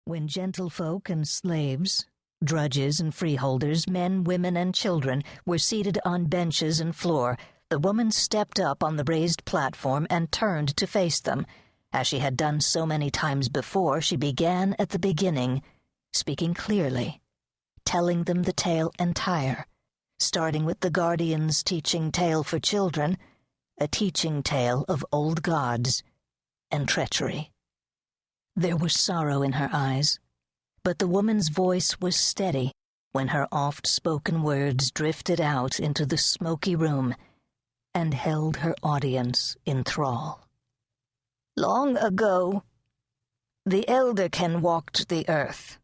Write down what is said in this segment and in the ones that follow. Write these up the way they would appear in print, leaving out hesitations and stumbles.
When gentlefolk and slaves, drudges and freeholders, men, women, and children were seated on benches and floor, the woman stepped up on the raised platform and turned to face them. As she had done so many times before, she began at the beginning, speaking clearly, telling them the tale entire, starting with the guardian's teaching tale for children, a teaching tale of old gods and treachery. There was sorrow in her eyes, but the woman's voice was steady when her oft-spoken words drifted out into the smoky room and held her audience in thrall. Long ago, the Elderkin walked the earth,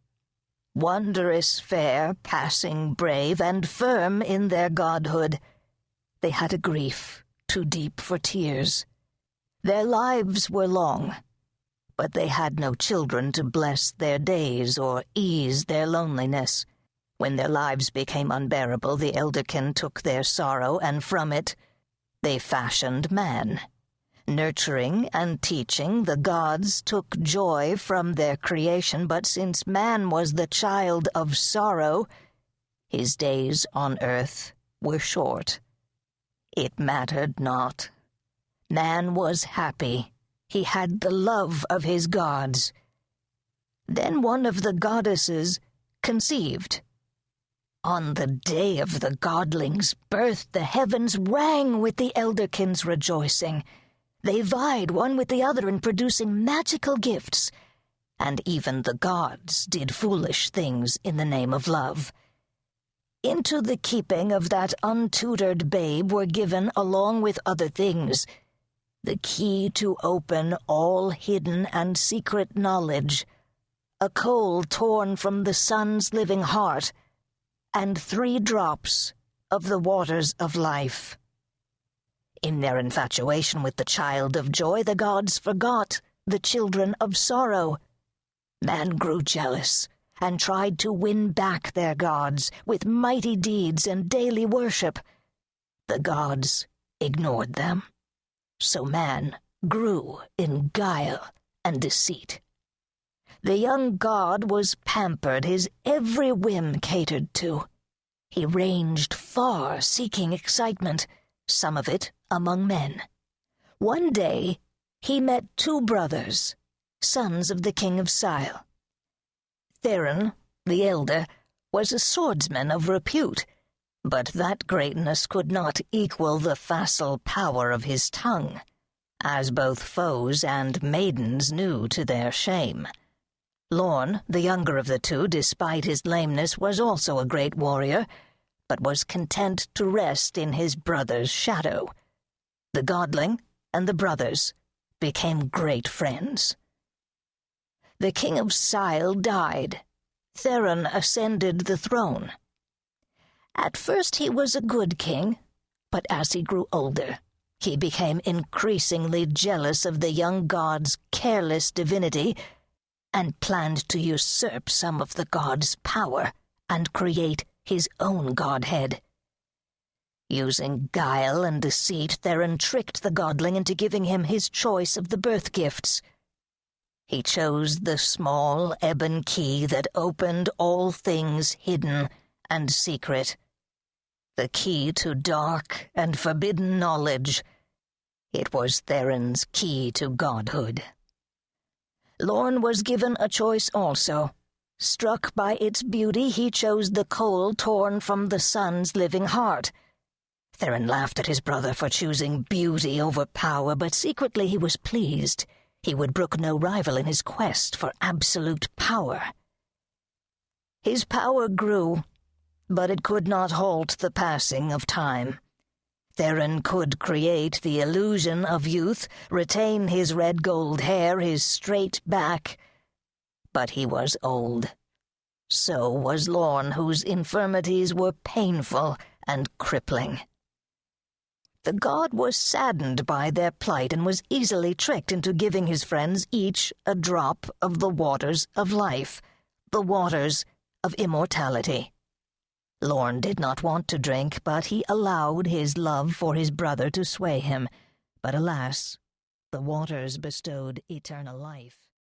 wondrous fair, passing brave, and firm in their godhood. They had a grief too deep for tears. Their lives were long, but they had no children to bless their days or ease their loneliness. When their lives became unbearable, the Elderkin took their sorrow, and from it they fashioned man. Nurturing and teaching, the gods took joy from their creation, but since man was the child of sorrow, his days on earth were short. It mattered not. Man was happy. He had the love of his gods. Then one of the goddesses conceived. On the day of the godling's birth, the heavens rang with the Elderkin's rejoicing. They vied one with the other in producing magical gifts, and even the gods did foolish things in the name of love. Into the keeping of that untutored babe were given, along with other things, the key to open all hidden and secret knowledge, a coal torn from the sun's living heart, and 3 drops of the waters of life. In their infatuation with the child of joy, the gods forgot the children of sorrow. Man grew jealous and tried to win back their gods with mighty deeds and daily worship. The gods ignored them. So man grew in guile and deceit. The young god was pampered, his every whim catered to. He ranged far, seeking excitement, some of it among men. One day he met 2 brothers, sons of the king of Sile. Theron, the elder, was a swordsman of repute, but that greatness could not equal the facile power of his tongue, as both foes and maidens knew to their shame. Lorn, the younger of the 2, despite his lameness, was also a great warrior, but was content to rest in his brother's shadow. The godling and the brothers became great friends. The king of Sile died. Theron ascended the throne. At first he was a good king, but as he grew older, he became increasingly jealous of the young god's careless divinity and planned to usurp some of the god's power and create his own godhead. Using guile and deceit, Theron tricked the godling into giving him his choice of the birth gifts. He chose the small ebon key that opened all things hidden and secret, the key to dark and forbidden knowledge. It was Theron's key to godhood. Lorn was given a choice also. Struck by its beauty, he chose the coal torn from the sun's living heart. Theron laughed at his brother for choosing beauty over power, but secretly he was pleased. He would brook no rival in his quest for absolute power. His power grew, but it could not halt the passing of time. Theron could create the illusion of youth, retain his red-gold hair, his straight back, but he was old. So was Lorn, whose infirmities were painful and crippling. The god was saddened by their plight and was easily tricked into giving his friends each a drop of the waters of life, the waters of immortality. Lorn did not want to drink, but he allowed his love for his brother to sway him. But alas, the waters bestowed eternal life.